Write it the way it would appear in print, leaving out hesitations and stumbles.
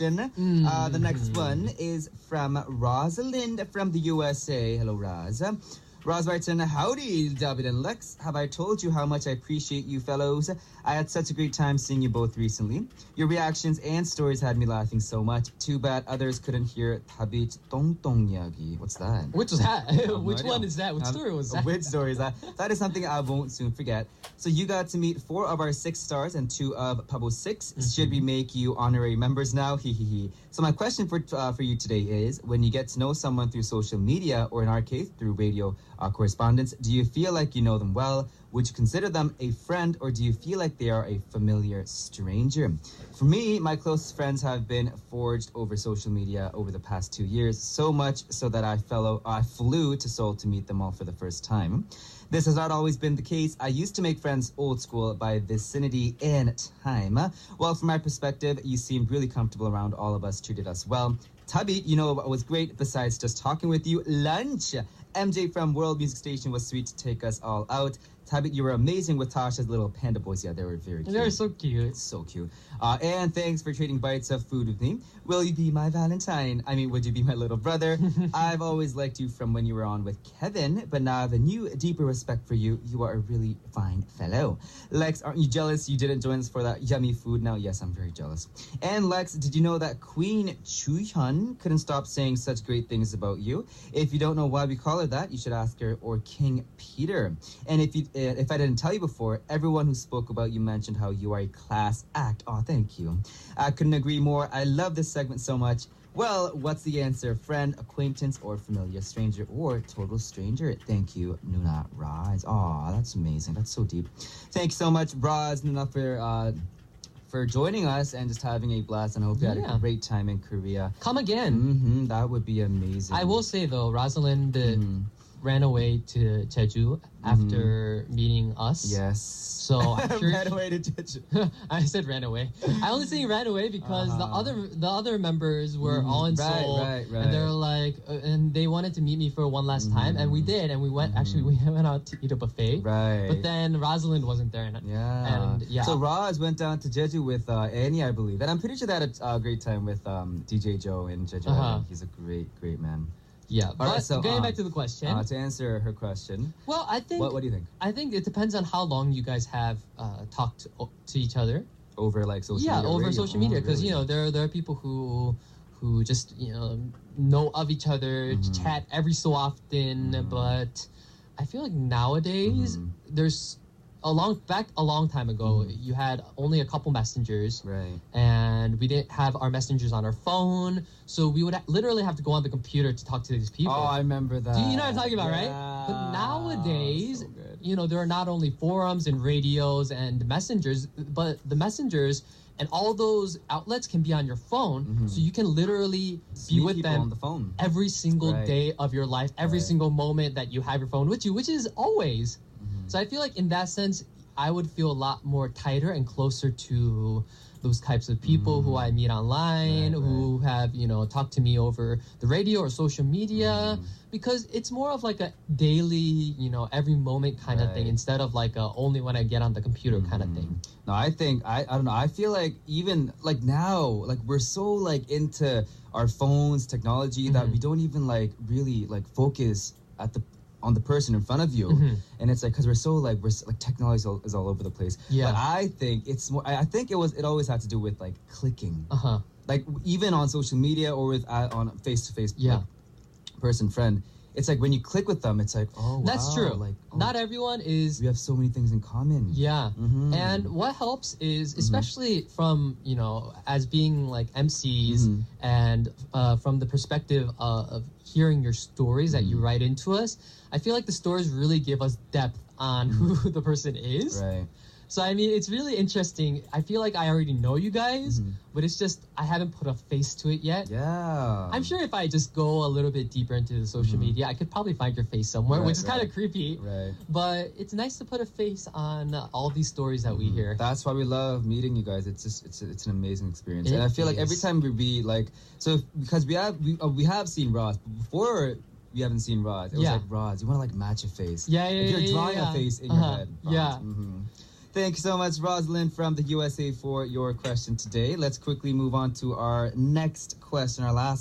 often. The next one is from Rosalind from the USA. Hello, Roz. Roz writes in, howdy, Dabit and Lex. Have I told you how much I appreciate you fellows? I had such a great time seeing you both recently. Your reactions and stories had me laughing so much. Too bad others couldn't hear Dabit Tongtong Yagi. What's that? Which was that? Which one is that? Which story was that? Which story is that? That is something I won't soon forget. So you got to meet 4 of our 6 stars and 2 of Pabo 6. Should we make you honorary members now? Hee. So my question for you today is, when you get to know someone through social media, or in our case, through radio correspondence, do you feel like you know them well? Would you consider them a friend, or do you feel like they are a familiar stranger? For me, my closest friends have been forged over social media over the past 2 years, so much so that I flew to Seoul to meet them all for the first time. This has not always been the case. I used to make friends old school by vicinity and time. Well, from my perspective, you seemed really comfortable around all of us, treated us well. Dabit, you know what was great besides just talking with you? Lunch! MJ from World Music Station was sweet to take us all out. Dabit, you were amazing with Tasha's little panda boys. Yeah, they were very cute. They're so cute. So cute. And thanks for trading bites of food with me. Will you be my Valentine? I mean, would you be my little brother? I've always liked you from when you were on with Kevin, but now I have a new, deeper respect for you. You are a really fine fellow. Lex, aren't you jealous you didn't join us for that yummy food? Now, yes, I'm very jealous. And Lex, did you know that Queen Chuhyun couldn't stop saying such great things about you? If you don't know why we call her that, you should ask her, or King Peter. And if I didn't tell you before, everyone who spoke about you mentioned how you are a class act. Oh, thank you. I couldn't agree more. I love this segment so much. Well, what's the answer? Friend, acquaintance, or familiar stranger, or total stranger? Thank you, Nuna Roz. Oh, that's amazing. That's so deep. Thank you so much, Roz, Nuna, for joining us and just having a blast. And I hope you had a great time in Korea. Come again. That would be amazing. I will say, though, Rosalind ran away to Jeju after meeting us. Yes. So I'm sure ran away to Jeju. I said ran away. I only say ran away because the other members were all in Seoul, and they're like, and they wanted to meet me for one last time, and we did, and we went. Actually, we went out to eat a buffet. Right. But then Rosalind wasn't there. And So Roz went down to Jeju with Annie, I believe, and I'm pretty sure they had a great time with DJ Joe in Jeju. He's a great man. Yeah, but right, so, getting back to the question. To answer her question. Well, I think... What do you think? I think it depends on how long you guys have talked to each other. Over, like, social media? Yeah, over social media. Because, you know, there are people who just, you know of each other, chat every so often. But I feel like nowadays, there's... A long time ago, you had only a couple messengers, right? And we didn't have our messengers on our phone, so we would literally have to go on the computer to talk to these people. Oh, I remember that. Do you know what I'm talking about, right? But nowadays, you know, there are not only forums and radios and messengers, but the messengers and all those outlets can be on your phone, so you can literally be with them on the phone every single day of your life, every single moment that you have your phone with you, which is always. So I feel like in that sense, I would feel a lot more tighter and closer to those types of people who I meet online, who have, you know, talked to me over the radio or social media, because it's more of like a daily, you know, every moment kind of thing, instead of like a only when I get on the computer kind of thing. No, I think, I don't know, I feel like even like now, like we're so like into our phones, technology, that we don't even like really like focus on the person in front of you, and it's like because we're technology is all over the place. But I think it's more. I think it always had to do with like clicking, like even on social media or with on face to face, person friend. It's like when you click with them, it's like, oh, wow. That's true. Like, not everyone is. We have so many things in common. Yeah, and what helps is, especially from, you know, as being like MCs and from the perspective of hearing your stories that you write into us, I feel like the stories really give us depth on who the person is. Right. So, I mean, it's really interesting. I feel like I already know you guys, but it's just I haven't put a face to it yet. Yeah. I'm sure if I just go a little bit deeper into the social media, I could probably find your face somewhere, which is kind of creepy. Right. But it's nice to put a face on all these stories that we hear. That's why we love meeting you guys. It's just it's an amazing experience. And I feel like every time we like, so because we have seen Ross, but before we haven't seen Roz. It was like, Roz, you want to like match a face. Yeah. If you're drawing a face in your head. Roz. Yeah. Thank you so much, Rosalind from the USA, for your question today. Let's quickly move on to our next question, our last